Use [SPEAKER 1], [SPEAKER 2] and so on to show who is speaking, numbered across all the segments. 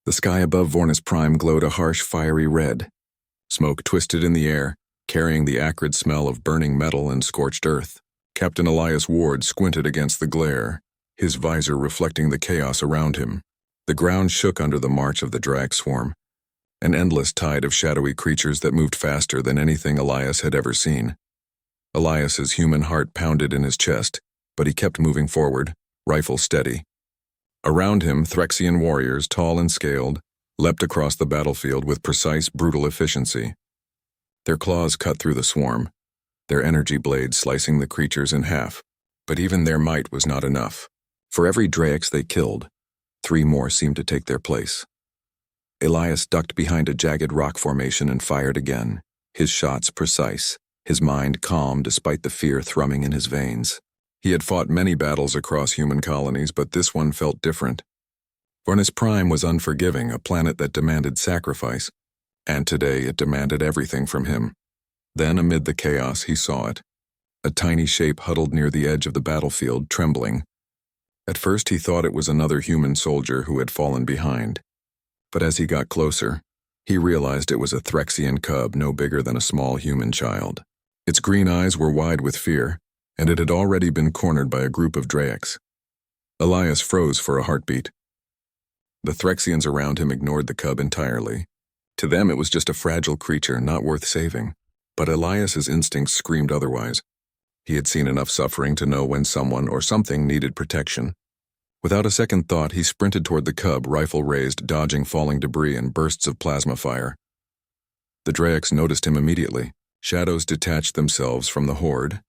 [SPEAKER 1] The sky above Vornis Prime glowed a harsh, fiery red. Smoke twisted in the air, carrying the acrid smell of burning metal and scorched earth. Captain Elias Ward squinted against the glare, his visor reflecting the chaos around him. The ground shook under the march of the drag swarm, an endless tide of shadowy creatures that moved faster than anything Elias had ever seen. Elias's human heart pounded in his chest, but he kept moving forward, rifle steady. Around him, Threxian warriors, tall and scaled, leapt across the battlefield with precise, brutal efficiency. Their claws cut through the swarm, their energy blades slicing the creatures in half. But even their might was not enough. For every Draex they killed, 3 more seemed to take their place. Elias ducked behind a jagged rock formation and fired again, his shots precise, his mind calm despite the fear thrumming in his veins. He had fought many battles across human colonies, but this one felt different. Vornis Prime was unforgiving, a planet that demanded sacrifice, and today it demanded everything from him. Then, amid the chaos, he saw it. A tiny shape huddled near the edge of the battlefield, trembling. At first he thought it was another human soldier who had fallen behind. But as he got closer, he realized it was a Threxian cub no bigger than a small human child. Its green eyes were wide with fear, and it had already been cornered by a group of Draex. Elias froze for a heartbeat. The Threxians around him ignored the cub entirely. To them it was just a fragile creature not worth saving. But Elias's instincts screamed otherwise. He had seen enough suffering to know when someone or something needed protection. Without a second thought, he sprinted toward the cub, rifle raised, dodging falling debris and bursts of plasma fire. The Draex noticed him immediately. Shadows detached themselves from the horde,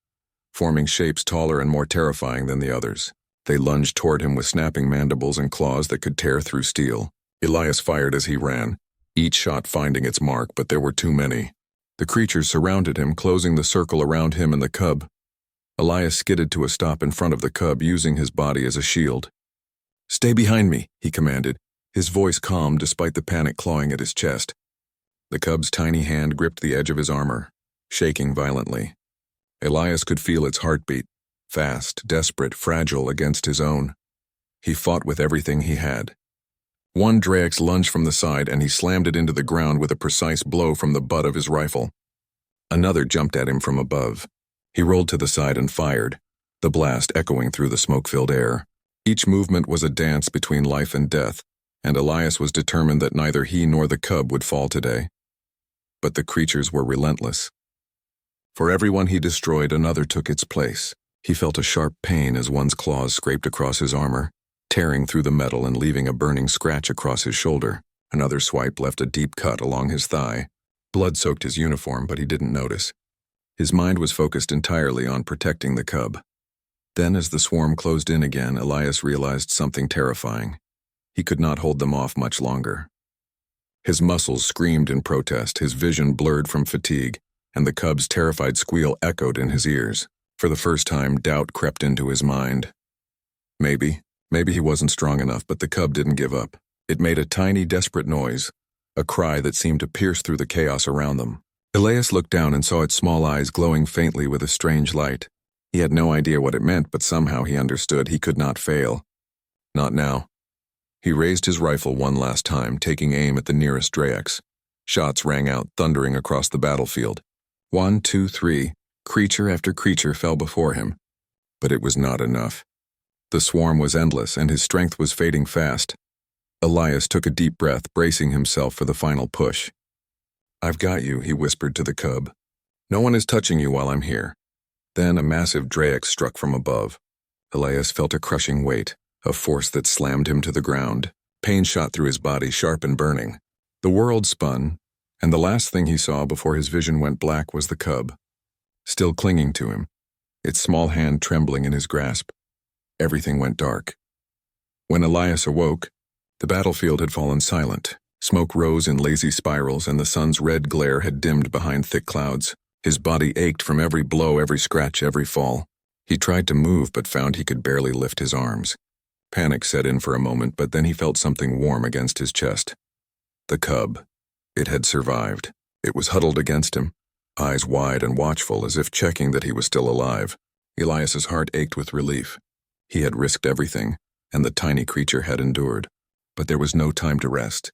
[SPEAKER 1] forming shapes taller and more terrifying than the others. They lunged toward him with snapping mandibles and claws that could tear through steel. Elias fired as he ran, each shot finding its mark, but there were too many. The creatures surrounded him, closing the circle around him and the cub. Elias skidded to a stop in front of the cub, using his body as a shield. "Stay behind me," he commanded, his voice calm despite the panic clawing at his chest. The cub's tiny hand gripped the edge of his armor, shaking violently. Elias could feel its heartbeat, fast, desperate, fragile against his own. He fought with everything he had. One Draex lunged from the side and he slammed it into the ground with a precise blow from the butt of his rifle. Another jumped at him from above. He rolled to the side and fired, the blast echoing through the smoke-filled air. Each movement was a dance between life and death, and Elias was determined that neither he nor the cub would fall today. But the creatures were relentless. For every one he destroyed, another took its place. He felt a sharp pain as one's claws scraped across his armor, tearing through the metal and leaving a burning scratch across his shoulder. Another swipe left a deep cut along his thigh. Blood soaked his uniform, but he didn't notice. His mind was focused entirely on protecting the cub. Then, as the swarm closed in again, Elias realized something terrifying. He could not hold them off much longer. His muscles screamed in protest, his vision blurred from fatigue, and the cub's terrified squeal echoed in his ears. For the first time, doubt crept into his mind. Maybe he wasn't strong enough, but the cub didn't give up. It made a tiny, desperate noise, a cry that seemed to pierce through the chaos around them. Elias looked down and saw its small eyes glowing faintly with a strange light. He had no idea what it meant, but somehow he understood he could not fail. Not now. He raised his rifle one last time, taking aim at the nearest Draex. Shots rang out, thundering across the battlefield. 1, 2, 3. Creature after creature fell before him. But it was not enough. The swarm was endless, and his strength was fading fast. Elias took a deep breath, bracing himself for the final push. "I've got you," he whispered to the cub. "No one is touching you while I'm here." Then a massive Draex struck from above. Elias felt a crushing weight, a force that slammed him to the ground. Pain shot through his body, sharp and burning. The world spun, and the last thing he saw before his vision went black was the cub, still clinging to him, its small hand trembling in his grasp. Everything went dark. When Elias awoke, the battlefield had fallen silent. Smoke rose in lazy spirals, and the sun's red glare had dimmed behind thick clouds. His body ached from every blow, every scratch, every fall. He tried to move, but found he could barely lift his arms. Panic set in for a moment, but then he felt something warm against his chest. The cub. It had survived. It was huddled against him, eyes wide and watchful, as if checking that he was still alive. Elias's heart ached with relief. He had risked everything, and the tiny creature had endured. But there was no time to rest.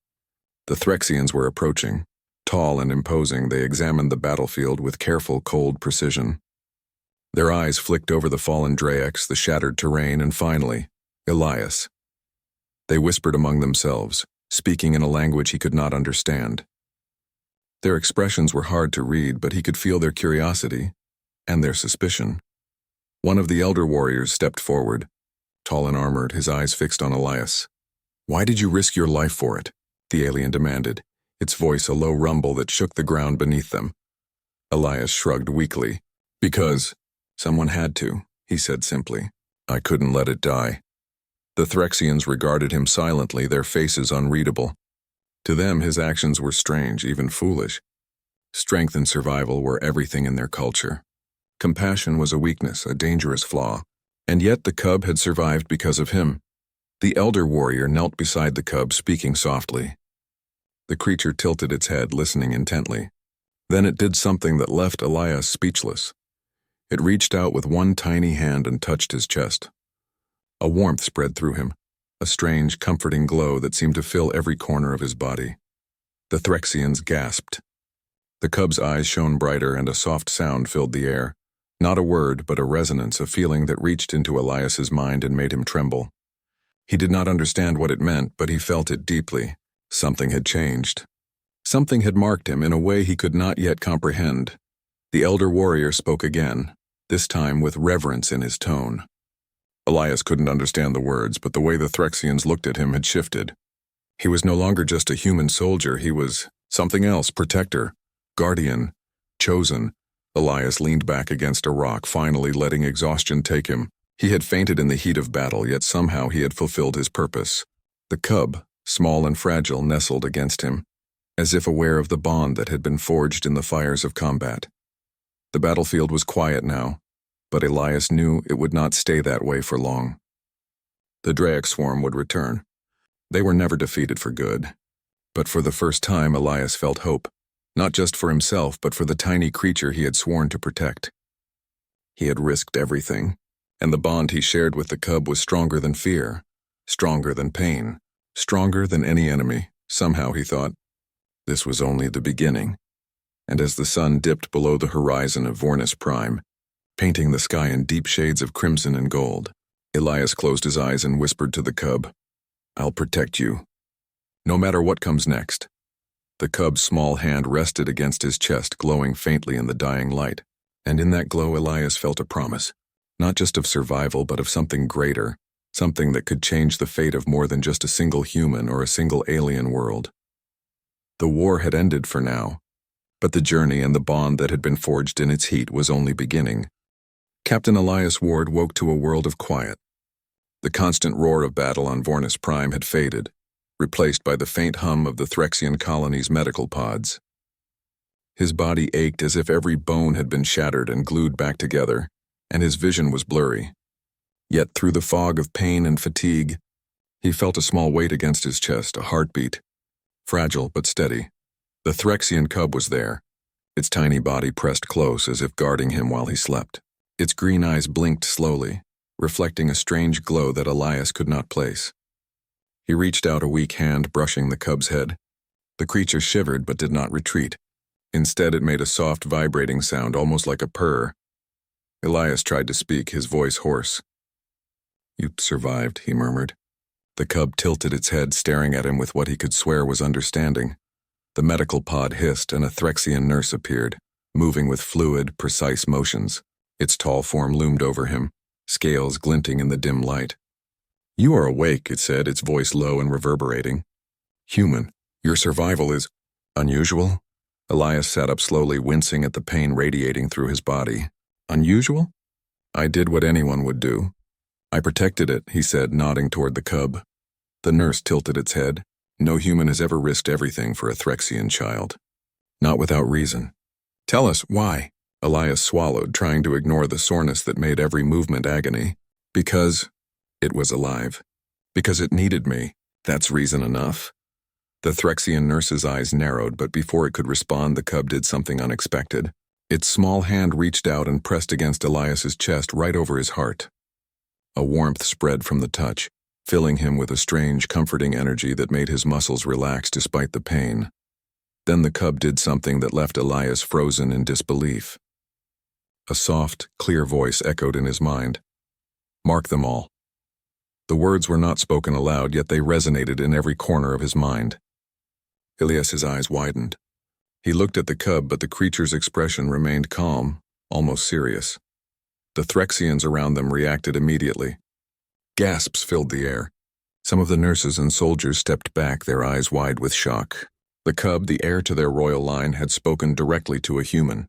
[SPEAKER 1] The Threxians were approaching. Tall and imposing, they examined the battlefield with careful, cold precision. Their eyes flicked over the fallen Draex, the shattered terrain, and finally, Elias. They whispered among themselves, speaking in a language he could not understand. Their expressions were hard to read, but he could feel their curiosity and their suspicion. One of the elder warriors stepped forward, tall and armored, his eyes fixed on Elias. "Why did you risk your life for it?" the alien demanded, its voice a low rumble that shook the ground beneath them. Elias shrugged weakly. "Because someone had to," he said simply. "I couldn't let it die." The Threxians regarded him silently, their faces unreadable. To them, his actions were strange, even foolish. Strength and survival were everything in their culture. Compassion was a weakness, a dangerous flaw. And yet the cub had survived because of him. The elder warrior knelt beside the cub, speaking softly. The creature tilted its head, listening intently. Then it did something that left Elias speechless. It reached out with one tiny hand and touched his chest. A warmth spread through him, a strange, comforting glow that seemed to fill every corner of his body. The Threxians gasped. The cub's eyes shone brighter and a soft sound filled the air. Not a word, but a resonance, a feeling that reached into Elias's mind and made him tremble. He did not understand what it meant, but he felt it deeply. Something had changed. Something had marked him in a way he could not yet comprehend. The elder warrior spoke again, this time with reverence in his tone. Elias couldn't understand the words, but the way the Threxians looked at him had shifted. He was no longer just a human soldier, he was something else, protector, guardian, chosen. Elias leaned back against a rock, finally letting exhaustion take him. He had fainted in the heat of battle, yet somehow he had fulfilled his purpose. The cub, small and fragile, nestled against him, as if aware of the bond that had been forged in the fires of combat. The battlefield was quiet now, but Elias knew it would not stay that way for long. The Draex swarm would return. They were never defeated for good. But for the first time, Elias felt hope. Not just for himself, but for the tiny creature he had sworn to protect. He had risked everything, and the bond he shared with the cub was stronger than fear, stronger than pain, stronger than any enemy. Somehow, he thought, this was only the beginning. And as the sun dipped below the horizon of Vornis Prime, painting the sky in deep shades of crimson and gold, Elias closed his eyes and whispered to the cub, "I'll protect you, no matter what comes next." The cub's small hand rested against his chest, glowing faintly in the dying light, and in that glow Elias felt a promise, not just of survival but of something greater, something that could change the fate of more than just a single human or a single alien world. The war had ended for now, but the journey and the bond that had been forged in its heat was only beginning. Captain Elias Ward woke to a world of quiet. The constant roar of battle on Vornis Prime had faded, replaced by the faint hum of the Threxian colony's medical pods. His body ached as if every bone had been shattered and glued back together, and his vision was blurry. Yet through the fog of pain and fatigue, he felt a small weight against his chest, a heartbeat, fragile but steady. The Threxian cub was there, its tiny body pressed close as if guarding him while he slept. Its green eyes blinked slowly, reflecting a strange glow that Elias could not place. He reached out a weak hand, brushing the cub's head. The creature shivered but did not retreat. Instead, it made a soft, vibrating sound, almost like a purr. Elias tried to speak, his voice hoarse. "You survived," he murmured. The cub tilted its head, staring at him with what he could swear was understanding. The medical pod hissed, and a Threxian nurse appeared, moving with fluid, precise motions. Its tall form loomed over him, scales glinting in the dim light. "You are awake," it said, its voice low and reverberating. "Human, your survival is unusual?" Elias sat up slowly, wincing at the pain radiating through his body. "Unusual? I did what anyone would do. I protected it," he said, nodding toward the cub. The nurse tilted its head. "No human has ever risked everything for a Threxian child. Not without reason." "Tell us, why?" Elias swallowed, trying to ignore the soreness that made every movement agony. "Because it was alive. Because it needed me. That's reason enough." The Threxian nurse's eyes narrowed, but before it could respond, the cub did something unexpected. Its small hand reached out and pressed against Elias's chest, right over his heart. A warmth spread from the touch, filling him with a strange, comforting energy that made his muscles relax despite the pain. Then the cub did something that left Elias frozen in disbelief. A soft, clear voice echoed in his mind. "Mark them all." The words were not spoken aloud, yet they resonated in every corner of his mind. Elias's eyes widened. He looked at the cub, but the creature's expression remained calm, almost serious. The Threxians around them reacted immediately. Gasps filled the air. Some of the nurses and soldiers stepped back, their eyes wide with shock. The cub, the heir to their royal line, had spoken directly to a human.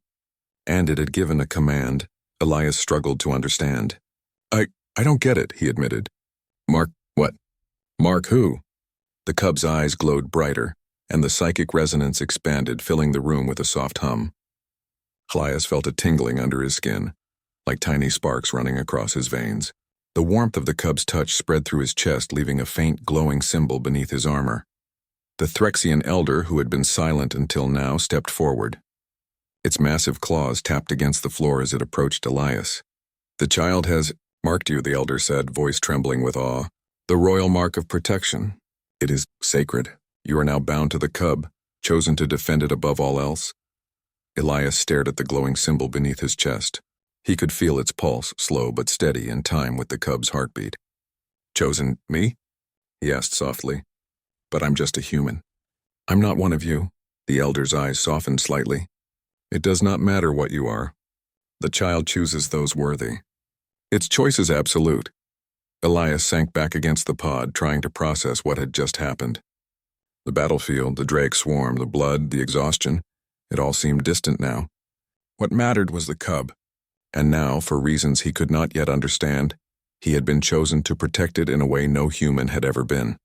[SPEAKER 1] And it had given a command Elias struggled to understand. I don't get it," he admitted. "Mark what? Mark who?" The cub's eyes glowed brighter, and the psychic resonance expanded, filling the room with a soft hum. Elias felt a tingling under his skin, like tiny sparks running across his veins. The warmth of the cub's touch spread through his chest, leaving a faint, glowing symbol beneath his armor. The Threxian elder, who had been silent until now, stepped forward. Its massive claws tapped against the floor as it approached Elias. "The child has marked you," the elder said, voice trembling with awe. "The royal mark of protection. It is sacred. You are now bound to the cub, chosen to defend it above all else." Elias stared at the glowing symbol beneath his chest. He could feel its pulse, slow but steady, in time with the cub's heartbeat. "Chosen me?" he asked softly. "But I'm just a human." "I'm not one of you." The elder's eyes softened slightly. "It does not matter what you are. The child chooses those worthy. Its choice is absolute." Elias sank back against the pod, trying to process what had just happened. The battlefield, the drake swarm, the blood, the exhaustion, it all seemed distant now. What mattered was the cub. And now, for reasons he could not yet understand, he had been chosen to protect it in a way no human had ever been.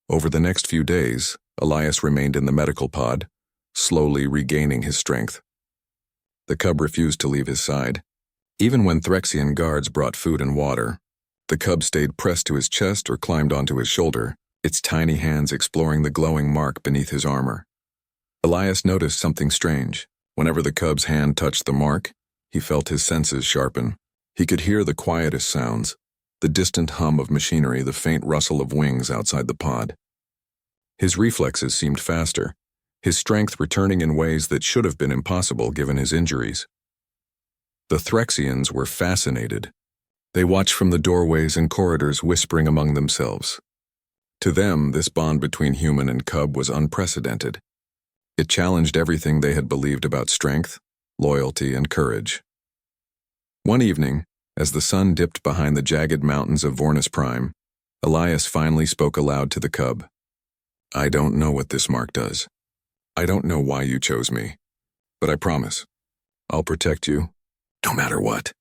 [SPEAKER 1] Over the next few days, Elias remained in the medical pod, slowly regaining his strength. The cub refused to leave his side. Even when Threxian guards brought food and water, the cub stayed pressed to his chest or climbed onto his shoulder, its tiny hands exploring the glowing mark beneath his armor. Elias noticed something strange. Whenever the cub's hand touched the mark, he felt his senses sharpen. He could hear the quietest sounds, the distant hum of machinery, the faint rustle of wings outside the pod. His reflexes seemed faster, his strength returning in ways that should have been impossible given his injuries. The Threxians were fascinated. They watched from the doorways and corridors, whispering among themselves. To them, this bond between human and cub was unprecedented. It challenged everything they had believed about strength, loyalty, and courage. One evening, as the sun dipped behind the jagged mountains of Vornis Prime, Elias finally spoke aloud to the cub. "I don't know what this mark does. I don't know why you chose me. But I promise, I'll protect you, no matter what."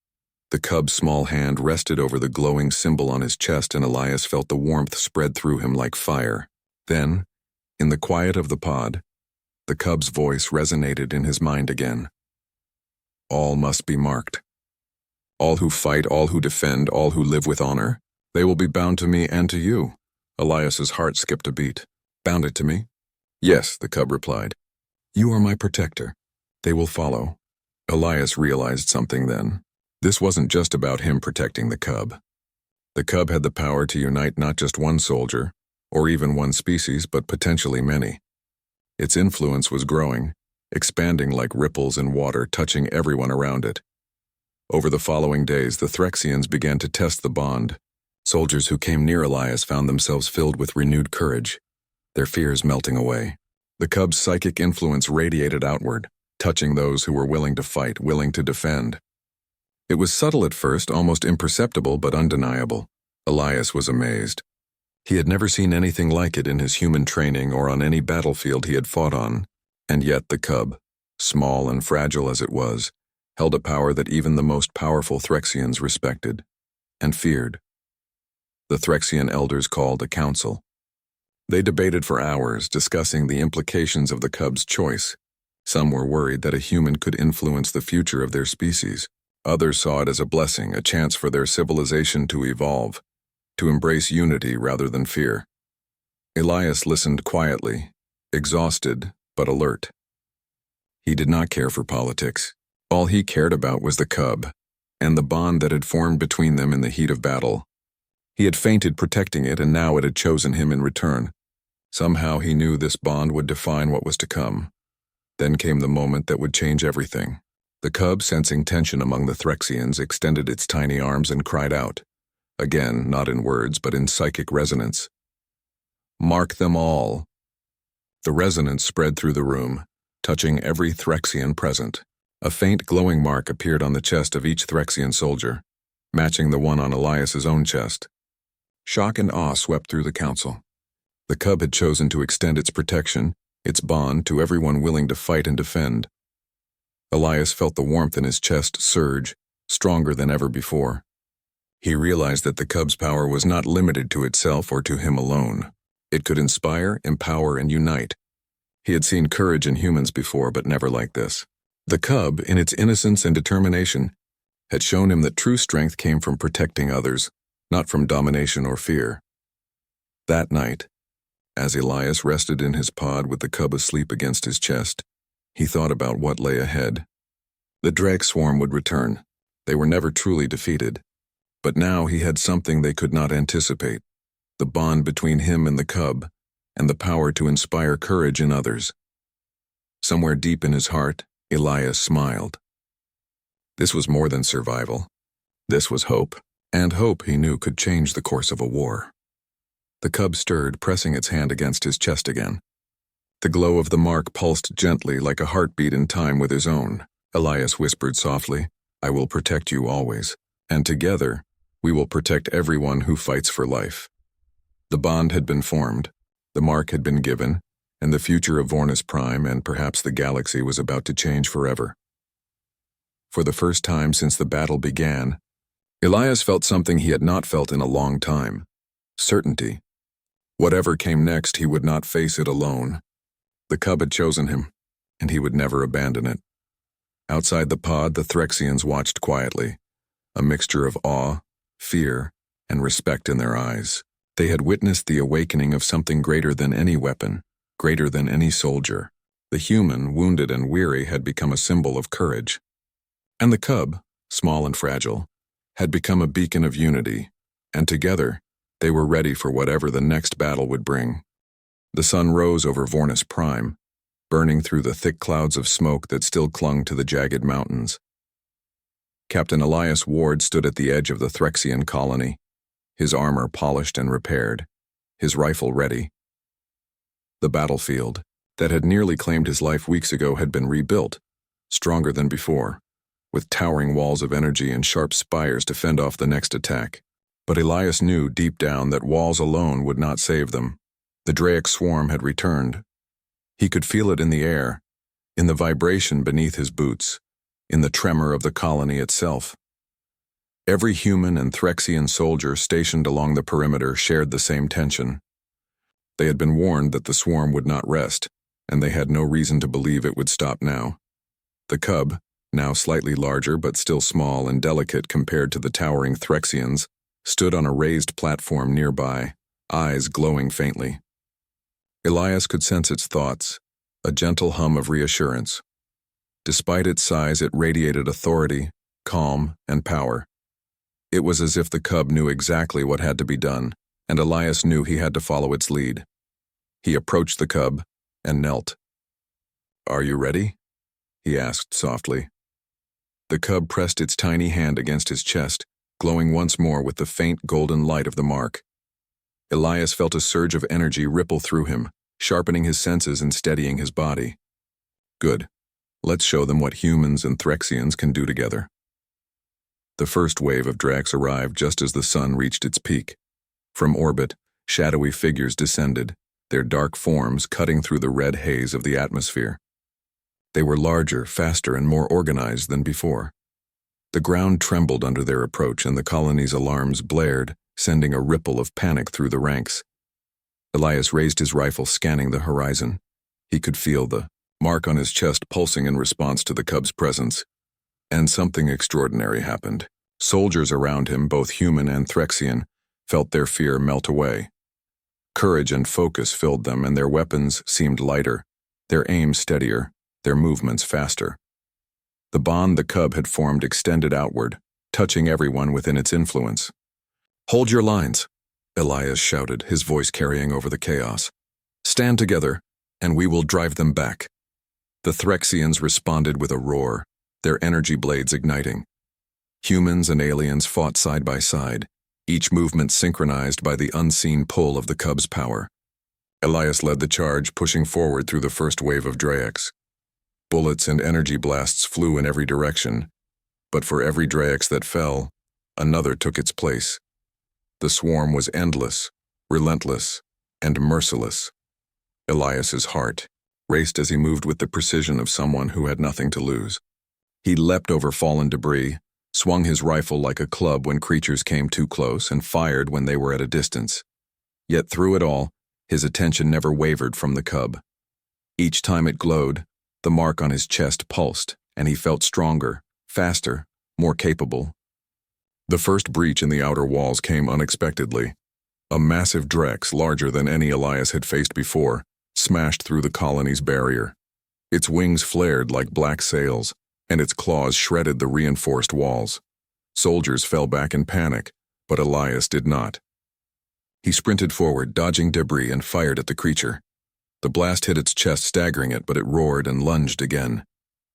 [SPEAKER 1] The cub's small hand rested over the glowing symbol on his chest, and Elias felt the warmth spread through him like fire. Then, in the quiet of the pod, the cub's voice resonated in his mind again. "All must be marked. All who fight, all who defend, all who live with honor, they will be bound to me and to you." Elias's heart skipped a beat. "Bounded to me?" "Yes," the cub replied. "You are my protector. They will follow." Elias realized something then. This wasn't just about him protecting the cub. The cub had the power to unite not just one soldier, or even one species, but potentially many. Its influence was growing, expanding like ripples in water, touching everyone around it. Over the following days, the Threxians began to test the bond. Soldiers who came near Elias found themselves filled with renewed courage, their fears melting away. The cub's psychic influence radiated outward, touching those who were willing to fight, willing to defend. It was subtle at first, almost imperceptible, but undeniable. Elias was amazed. He had never seen anything like it in his human training or on any battlefield he had fought on, and yet the cub, small and fragile as it was, held a power that even the most powerful Threxians respected and feared. The Threxian elders called a council. They debated for hours, discussing the implications of the cub's choice. Some were worried that a human could influence the future of their species. Others saw it as a blessing, a chance for their civilization to evolve, to embrace unity rather than fear. Elias listened quietly, exhausted but alert. He did not care for politics. All he cared about was the cub, and the bond that had formed between them in the heat of battle. He had fainted protecting it, and now it had chosen him in return. Somehow he knew this bond would define what was to come. Then came the moment that would change everything. The cub, sensing tension among the Threxians, extended its tiny arms and cried out. Again, not in words, but in psychic resonance. "Mark them all." The resonance spread through the room, touching every Threxian present. A faint glowing mark appeared on the chest of each Threxian soldier, matching the one on Elias's own chest. Shock and awe swept through the council. The cub had chosen to extend its protection, its bond, to everyone willing to fight and defend. Elias felt the warmth in his chest surge, stronger than ever before. He realized that the cub's power was not limited to itself or to him alone. It could inspire, empower, and unite. He had seen courage in humans before, but never like this. The cub, in its innocence and determination, had shown him that true strength came from protecting others, not from domination or fear. That night, as Elias rested in his pod with the cub asleep against his chest, he thought about what lay ahead. The drag swarm would return. They were never truly defeated. But now he had something they could not anticipate, the bond between him and the cub, and the power to inspire courage in others. Somewhere deep in his heart, Elias smiled. This was more than survival. This was hope, and hope, he knew, could change the course of a war. The cub stirred, pressing its hand against his chest again. The glow of the mark pulsed gently like a heartbeat in time with his own. Elias whispered softly, "I will protect you always, and together, we will protect everyone who fights for life." The bond had been formed, the mark had been given, and the future of Vornis Prime and perhaps the galaxy was about to change forever. For the first time since the battle began, Elias felt something he had not felt in a long time: certainty. Whatever came next, he would not face it alone. The cub had chosen him, and he would never abandon it. Outside the pod, the Threxians watched quietly, a mixture of awe, fear, and respect in their eyes. They had witnessed the awakening of something greater than any weapon, greater than any soldier. The human, wounded and weary, had become a symbol of courage. And the cub, small and fragile, had become a beacon of unity, and together, they were ready for whatever the next battle would bring. The sun rose over Vornis Prime, burning through the thick clouds of smoke that still clung to the jagged mountains. Captain Elias Ward stood at the edge of the Threxian colony, his armor polished and repaired, his rifle ready. The battlefield, that had nearly claimed his life weeks ago, had been rebuilt, stronger than before, with towering walls of energy and sharp spires to fend off the next attack. But Elias knew deep down that walls alone would not save them. The Draic swarm had returned. He could feel it in the air, in the vibration beneath his boots, in the tremor of the colony itself. Every human and Threxian soldier stationed along the perimeter shared the same tension. They had been warned that the swarm would not rest, and they had no reason to believe it would stop now. The cub, now slightly larger but still small and delicate compared to the towering Threxians, stood on a raised platform nearby, eyes glowing faintly. Elias could sense its thoughts, a gentle hum of reassurance. Despite its size, it radiated authority, calm, and power. It was as if the cub knew exactly what had to be done, and Elias knew he had to follow its lead. He approached the cub and knelt. "Are you ready?" he asked softly. The cub pressed its tiny hand against his chest, glowing once more with the faint golden light of the mark. Elias felt a surge of energy ripple through him, sharpening his senses and steadying his body. Good. Let's show them what humans and Threxians can do together. The first wave of Drax arrived just as the sun reached its peak. From orbit, shadowy figures descended, their dark forms cutting through the red haze of the atmosphere. They were larger, faster, and more organized than before. The ground trembled under their approach, and the colony's alarms blared, sending a ripple of panic through the ranks. Elias raised his rifle, scanning the horizon. He could feel the mark on his chest pulsing in response to the cub's presence. And something extraordinary happened. Soldiers around him, both human and Threxian, felt their fear melt away. Courage and focus filled them, and their weapons seemed lighter, their aim steadier, their movements faster. The bond the cub had formed extended outward, touching everyone within its influence. "Hold your lines," Elias shouted, his voice carrying over the chaos. "Stand together, and we will drive them back." The Threxians responded with a roar, their energy blades igniting. Humans and aliens fought side by side, each movement synchronized by the unseen pull of the cub's power. Elias led the charge, pushing forward through the first wave of Draex. Bullets and energy blasts flew in every direction, but for every Draex that fell, another took its place. The swarm was endless, relentless, and merciless. Elias's heart raced as he moved with the precision of someone who had nothing to lose. He leapt over fallen debris, swung his rifle like a club when creatures came too close, and fired when they were at a distance. Yet through it all, his attention never wavered from the cub. Each time it glowed, the mark on his chest pulsed, and he felt stronger, faster, more capable. The first breach in the outer walls came unexpectedly. A massive Drex, larger than any Elias had faced before, smashed through the colony's barrier. Its wings flared like black sails, and its claws shredded the reinforced walls. Soldiers fell back in panic, but Elias did not. He sprinted forward, dodging debris, and fired at the creature. The blast hit its chest, staggering it, but it roared and lunged again.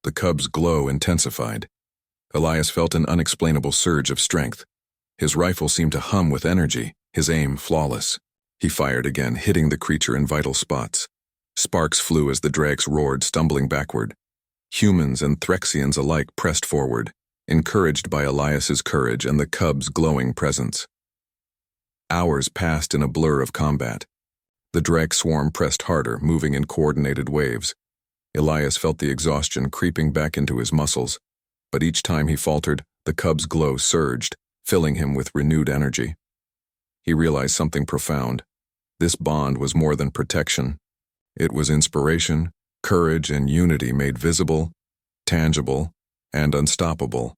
[SPEAKER 1] The cub's glow intensified. Elias felt an unexplainable surge of strength. His rifle seemed to hum with energy, his aim flawless. He fired again, hitting the creature in vital spots. Sparks flew as the Drax roared, stumbling backward. Humans and Threxians alike pressed forward, encouraged by Elias's courage and the cub's glowing presence. Hours passed in a blur of combat. The Drax swarm pressed harder, moving in coordinated waves. Elias felt the exhaustion creeping back into his muscles, but each time he faltered, the cub's glow surged, filling him with renewed energy. He realized something profound. This bond was more than protection. It was inspiration, courage, and unity made visible, tangible, and unstoppable.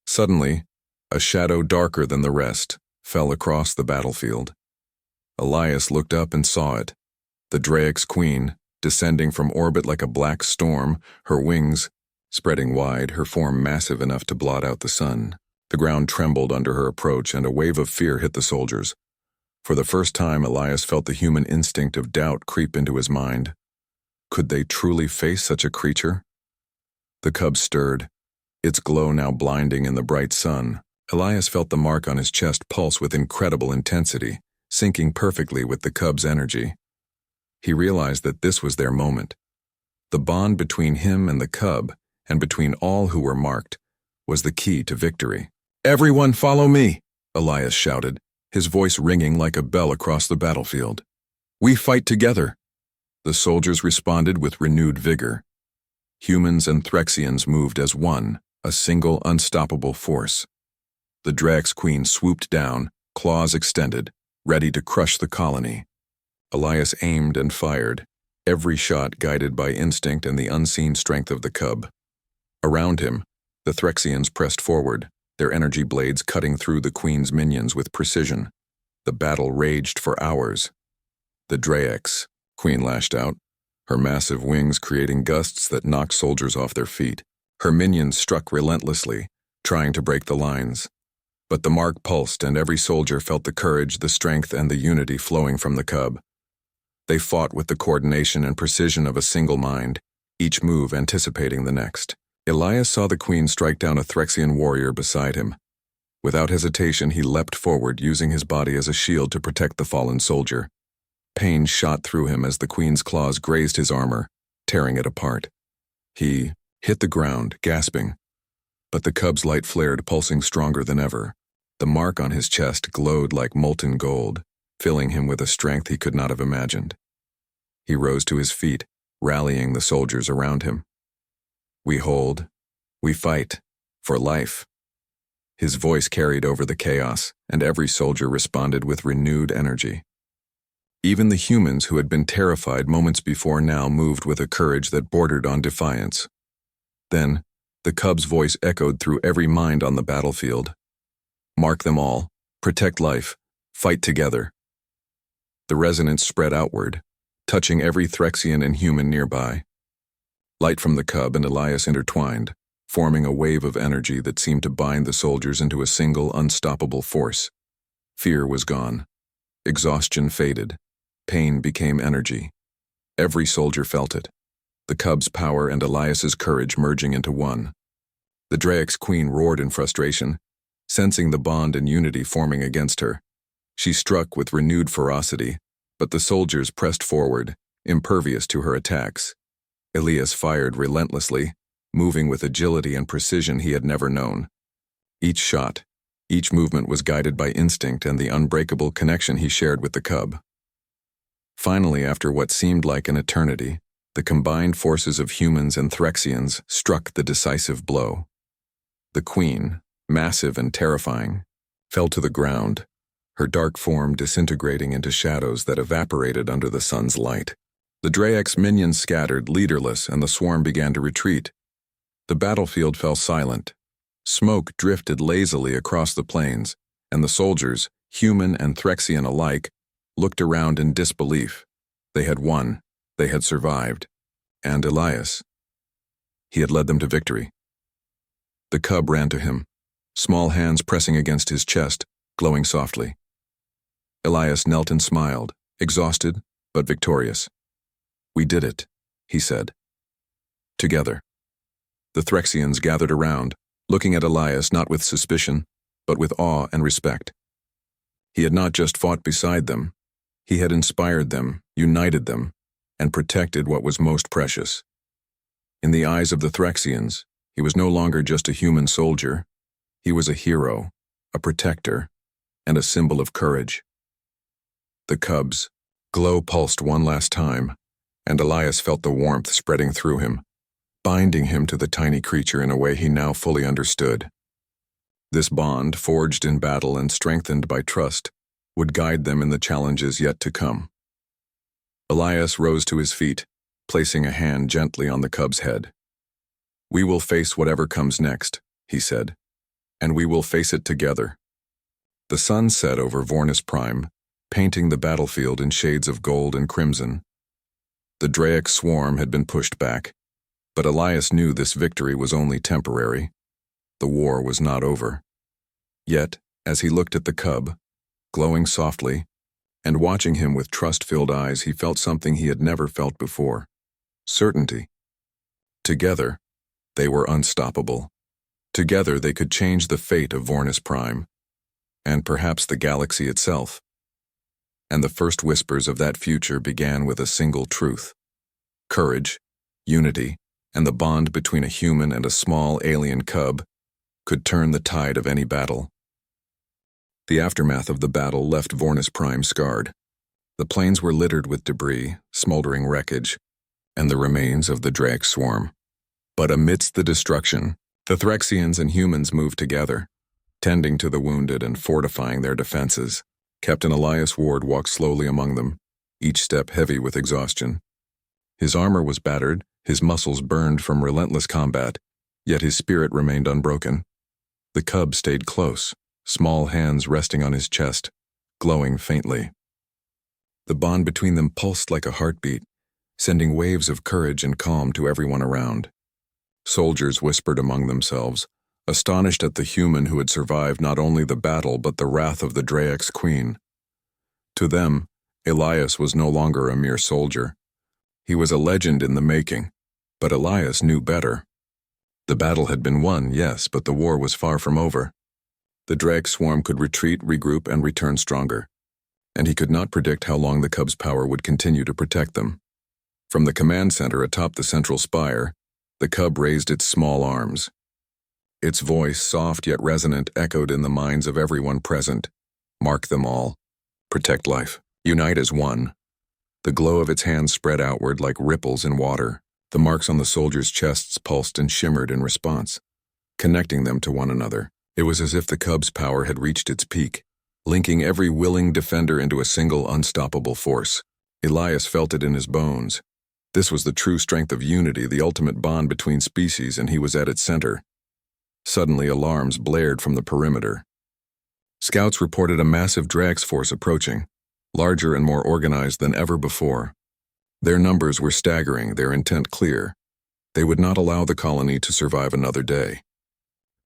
[SPEAKER 1] Suddenly, a shadow darker than the rest fell across the battlefield. Elias looked up and saw it. The Draex Queen, descending from orbit like a black storm, her wings spreading wide, her form massive enough to blot out the sun. The ground trembled under her approach, and a wave of fear hit the soldiers. For the first time, Elias felt the human instinct of doubt creep into his mind. Could they truly face such a creature? The cub stirred, its glow now blinding in the bright sun. Elias felt the mark on his chest pulse with incredible intensity, syncing perfectly with the cub's energy. He realized that this was their moment. The bond between him and the cub, and between all who were marked, was the key to victory. "Everyone follow me," Elias shouted, his voice ringing like a bell across the battlefield. "We fight together." The soldiers responded with renewed vigor. Humans and Threxians moved as one, a single unstoppable force. The Drax Queen swooped down, claws extended, ready to crush the colony. Elias aimed and fired, every shot guided by instinct and the unseen strength of the cub. Around him, the Threxians pressed forward, their energy blades cutting through the Queen's minions with precision. The battle raged for hours. "The Draex," Queen lashed out, her massive wings creating gusts that knocked soldiers off their feet. Her minions struck relentlessly, trying to break the lines. But the mark pulsed, and every soldier felt the courage, the strength, and the unity flowing from the cub. They fought with the coordination and precision of a single mind, each move anticipating the next. Elias saw the Queen strike down a Threxian warrior beside him. Without hesitation, he leapt forward, using his body as a shield to protect the fallen soldier. Pain shot through him as the Queen's claws grazed his armor, tearing it apart. He hit the ground, gasping. But the cub's light flared, pulsing stronger than ever. The mark on his chest glowed like molten gold, filling him with a strength he could not have imagined. He rose to his feet, rallying the soldiers around him. "We hold, we fight, for life." His voice carried over the chaos, and every soldier responded with renewed energy. Even the humans who had been terrified moments before now moved with a courage that bordered on defiance. Then, the cub's voice echoed through every mind on the battlefield. "Mark them all, protect life, fight together." The resonance spread outward, touching every Threxian and human nearby. Light from the cub and Elias intertwined, forming a wave of energy that seemed to bind the soldiers into a single unstoppable force. Fear was gone. Exhaustion faded. Pain became energy. Every soldier felt it. The cub's power and Elias's courage merging into one. The Drake's queen roared in frustration, sensing the bond and unity forming against her. She struck with renewed ferocity, but the soldiers pressed forward, impervious to her attacks. Elias fired relentlessly, moving with agility and precision he had never known. Each shot, each movement was guided by instinct and the unbreakable connection he shared with the cub. Finally, after what seemed like an eternity, the combined forces of humans and Threxians struck the decisive blow. The queen, massive and terrifying, fell to the ground, her dark form disintegrating into shadows that evaporated under the sun's light. The Drake's minions scattered, leaderless, and the swarm began to retreat. The battlefield fell silent. Smoke drifted lazily across the plains, and the soldiers, human and Threxian alike, looked around in disbelief. They had won. They had survived. And Elias. He had led them to victory. The cub ran to him, small hands pressing against his chest, glowing softly. Elias knelt and smiled, exhausted but victorious. "We did it," he said. Together. The Threxians gathered around, looking at Elias not with suspicion, but with awe and respect. He had not just fought beside them. He had inspired them, united them, and protected what was most precious. In the eyes of the Threxians, he was no longer just a human soldier. He was a hero, a protector, and a symbol of courage. The cub's glow pulsed one last time, and Elias felt the warmth spreading through him, binding him to the tiny creature in a way he now fully understood. This bond, forged in battle and strengthened by trust, would guide them in the challenges yet to come. Elias rose to his feet, placing a hand gently on the cub's head. "We will face whatever comes next," he said, "and we will face it together." The sun set over Vornis Prime, painting the battlefield in shades of gold and crimson. The Draic swarm had been pushed back, but Elias knew this victory was only temporary. The war was not over. Yet, as he looked at the cub, glowing softly, and watching him with trust-filled eyes, he felt something he had never felt before: certainty. Together, they were unstoppable. Together they could change the fate of Vornis Prime, and perhaps the galaxy itself. And the first whispers of that future began with a single truth: courage, unity, and the bond between a human and a small alien cub could turn the tide of any battle. The aftermath of the battle left Vornis Prime scarred. The plains were littered with debris, smoldering wreckage, and the remains of the Drake swarm. But amidst the destruction, the Threxians and humans moved together, tending to the wounded and fortifying their defenses. Captain Elias Ward walked slowly among them, each step heavy with exhaustion. His armor was battered, his muscles burned from relentless combat, yet his spirit remained unbroken. The cub stayed close, small hands resting on his chest, glowing faintly. The bond between them pulsed like a heartbeat, sending waves of courage and calm to everyone around. Soldiers whispered among themselves, astonished at the human who had survived not only the battle but the wrath of the Drake's queen. To them, Elias was no longer a mere soldier. He was a legend in the making, but Elias knew better. The battle had been won, yes, but the war was far from over. The Drake swarm could retreat, regroup, and return stronger, and he could not predict how long the cub's power would continue to protect them. From the command center atop the central spire, the cub raised its small arms. Its voice, soft yet resonant, echoed in the minds of everyone present. Mark them all. Protect life. Unite as one. The glow of its hands spread outward like ripples in water. The marks on the soldiers' chests pulsed and shimmered in response, connecting them to one another. It was as if the cub's power had reached its peak, linking every willing defender into a single unstoppable force. Elias felt it in his bones. This was the true strength of unity, the ultimate bond between species, and he was at its center. Suddenly, alarms blared from the perimeter. Scouts reported a massive Drax force approaching, larger and more organized than ever before. Their numbers were staggering, their intent clear. They would not allow the colony to survive another day.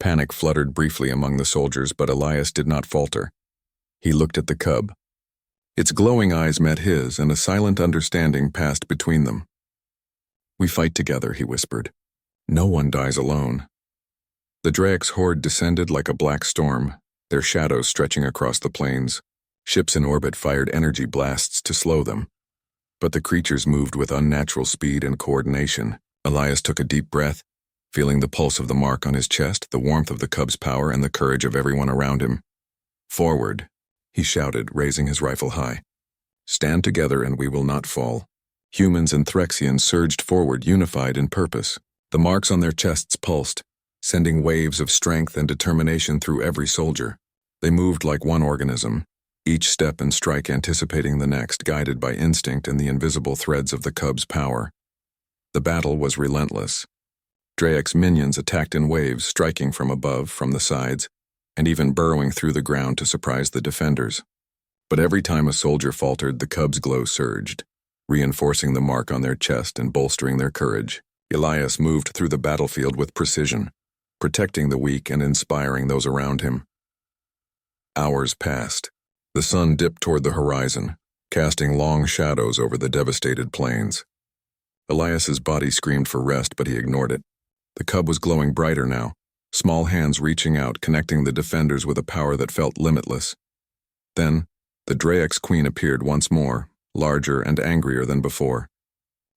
[SPEAKER 1] Panic fluttered briefly among the soldiers, but Elias did not falter. He looked at the cub. Its glowing eyes met his, and a silent understanding passed between them. "We fight together," he whispered. "No one dies alone." The Draek's horde descended like a black storm, their shadows stretching across the plains. Ships in orbit fired energy blasts to slow them. But the creatures moved with unnatural speed and coordination. Elias took a deep breath, feeling the pulse of the mark on his chest, the warmth of the cub's power, and the courage of everyone around him. "Forward," he shouted, raising his rifle high. "Stand together and we will not fall." Humans and Threxians surged forward, unified in purpose. The marks on their chests pulsed, sending waves of strength and determination through every soldier. They moved like one organism, each step and strike anticipating the next, guided by instinct and the invisible threads of the cub's power. The battle was relentless. Draek's minions attacked in waves, striking from above, from the sides, and even burrowing through the ground to surprise the defenders. But every time a soldier faltered, the cub's glow surged, reinforcing the mark on their chest and bolstering their courage. Elias moved through the battlefield with precision, protecting the weak and inspiring those around him. Hours passed. The sun dipped toward the horizon, casting long shadows over the devastated plains. Elias's body screamed for rest, but he ignored it. The cub was glowing brighter now, small hands reaching out, connecting the defenders with a power that felt limitless. Then, the Draek's queen appeared once more, larger and angrier than before.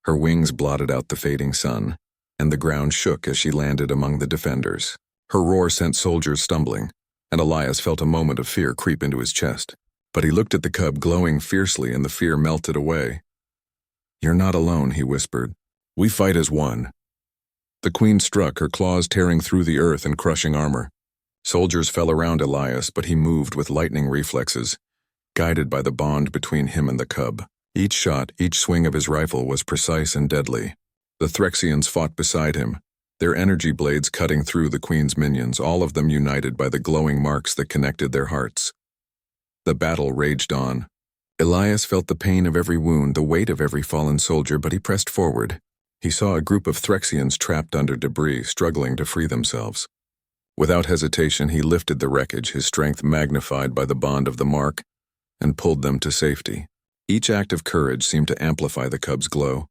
[SPEAKER 1] Her wings blotted out the fading sun, and the ground shook as she landed among the defenders. Her roar sent soldiers stumbling, and Elias felt a moment of fear creep into his chest. But he looked at the cub glowing fiercely, and the fear melted away. "You're not alone," he whispered. "We fight as one." The queen struck, her claws tearing through the earth and crushing armor. Soldiers fell around Elias, but he moved with lightning reflexes, guided by the bond between him and the cub. Each shot, each swing of his rifle was precise and deadly. The Threxians fought beside him, their energy blades cutting through the queen's minions, all of them united by the glowing marks that connected their hearts. The battle raged on. Elias felt the pain of every wound, the weight of every fallen soldier, but he pressed forward. He saw a group of Threxians trapped under debris, struggling to free themselves. Without hesitation, he lifted the wreckage, his strength magnified by the bond of the mark, and pulled them to safety. Each act of courage seemed to amplify the cub's glow,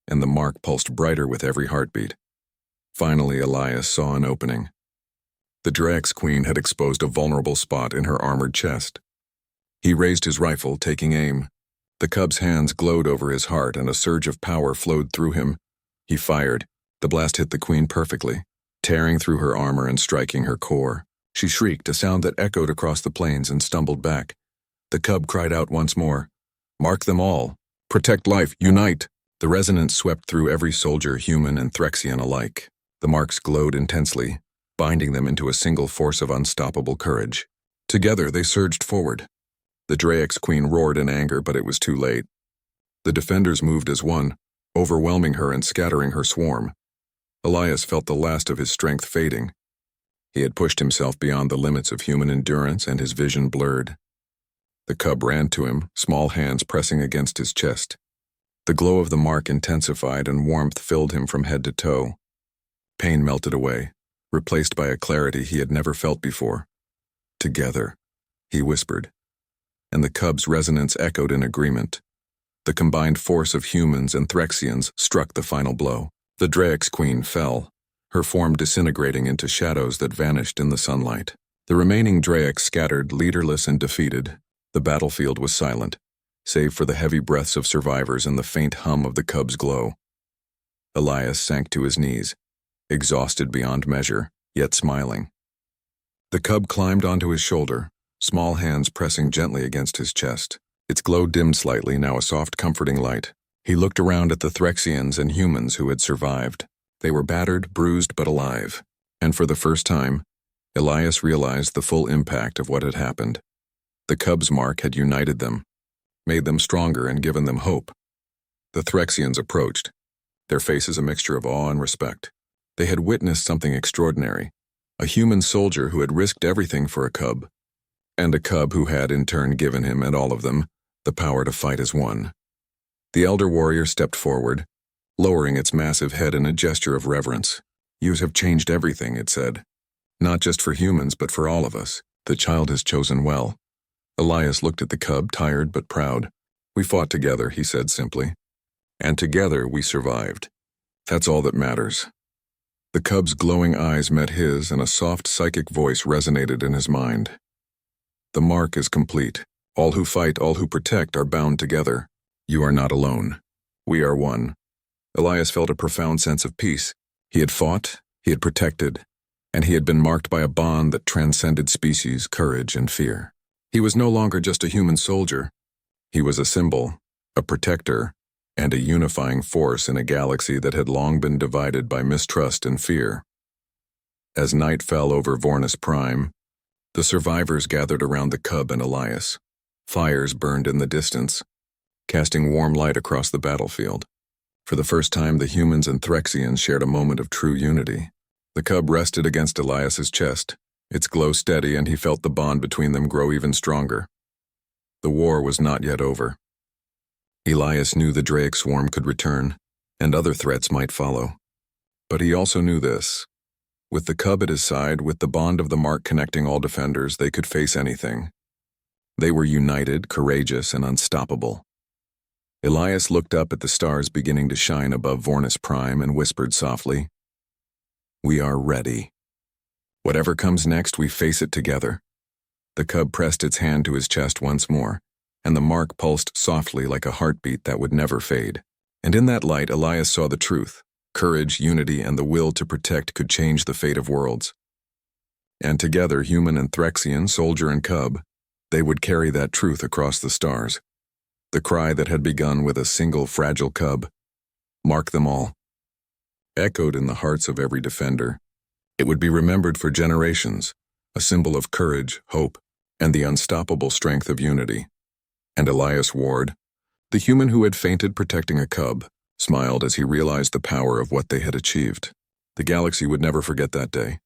[SPEAKER 1] and the mark pulsed brighter with every heartbeat. Finally, Elias saw an opening. The Draek's queen had exposed a vulnerable spot in her armored chest. He raised his rifle, taking aim. The cub's hands glowed over his heart, and a surge of power flowed through him. He fired. The blast hit the queen perfectly, tearing through her armor and striking her core. She shrieked, a sound that echoed across the plains, and stumbled back. The cub cried out once more, "Mark them all! Protect life! Unite!" The resonance swept through every soldier, human and Threxian alike. The marks glowed intensely, binding them into a single force of unstoppable courage. Together they surged forward. The Draek's queen roared in anger, but it was too late. The defenders moved as one, overwhelming her and scattering her swarm. Elias felt the last of his strength fading. He had pushed himself beyond the limits of human endurance, and his vision blurred. The cub ran to him, small hands pressing against his chest. The glow of the mark intensified, and warmth filled him from head to toe. Pain melted away, replaced by a clarity he had never felt before. "Together," he whispered, and the cub's resonance echoed in agreement. The combined force of humans and Threxians struck the final blow. The Draek's queen fell, her form disintegrating into shadows that vanished in the sunlight. The remaining Draeks scattered, leaderless and defeated. The battlefield was silent, save for the heavy breaths of survivors and the faint hum of the cub's glow. Elias sank to his knees, exhausted beyond measure, yet smiling. The cub climbed onto his shoulder, small hands pressing gently against his chest. Its glow dimmed slightly, now a soft, comforting light. He looked around at the Threxians and humans who had survived. They were battered, bruised, but alive. And for the first time, Elias realized the full impact of what had happened. The cub's mark had united them, made them stronger and given them hope. The Threxians approached, their faces a mixture of awe and respect. They had witnessed something extraordinary, a human soldier who had risked everything for a cub, and a cub who had in turn given him and all of them the power to fight as one. The elder warrior stepped forward, lowering its massive head in a gesture of reverence. "You have changed everything," it said. "Not just for humans, but for all of us. The child has chosen well. Elias looked at the cub, tired but proud. "We fought together," he said simply. "And together we survived. That's all that matters." The cub's glowing eyes met his, and a soft psychic voice resonated in his mind. "The mark is complete. All who fight, all who protect are bound together. You are not alone. We are one." Elias felt a profound sense of peace. He had fought, he had protected, and he had been marked by a bond that transcended species, courage, and fear. He was no longer just a human soldier. He was a symbol, a protector, and a unifying force in a galaxy that had long been divided by mistrust and fear. As night fell over Vornis Prime, the survivors gathered around the cub and Elias. Fires burned in the distance, casting warm light across the battlefield. For the first time, the humans and Threxians shared a moment of true unity. The cub rested against Elias's chest, its glow steady, and he felt the bond between them grow even stronger. The war was not yet over. Elias knew the Draic swarm could return, and other threats might follow. But he also knew this. With the cub at his side, with the bond of the mark connecting all defenders, they could face anything. They were united, courageous, and unstoppable. Elias looked up at the stars beginning to shine above Vornis Prime and whispered softly, "We are ready. Whatever comes next, we face it together." The cub pressed its hand to his chest once more, and the mark pulsed softly like a heartbeat that would never fade. And in that light, Elias saw the truth. Courage, unity, and the will to protect could change the fate of worlds. And together, human and Threxian, soldier and cub, they would carry that truth across the stars. The cry that had begun with a single fragile cub, "Mark them all," echoed in the hearts of every defender. It would be remembered for generations, a symbol of courage, hope, and the unstoppable strength of unity. And Elias Ward, the human who had fainted protecting a cub, smiled as he realized the power of what they had achieved. The galaxy would never forget that day.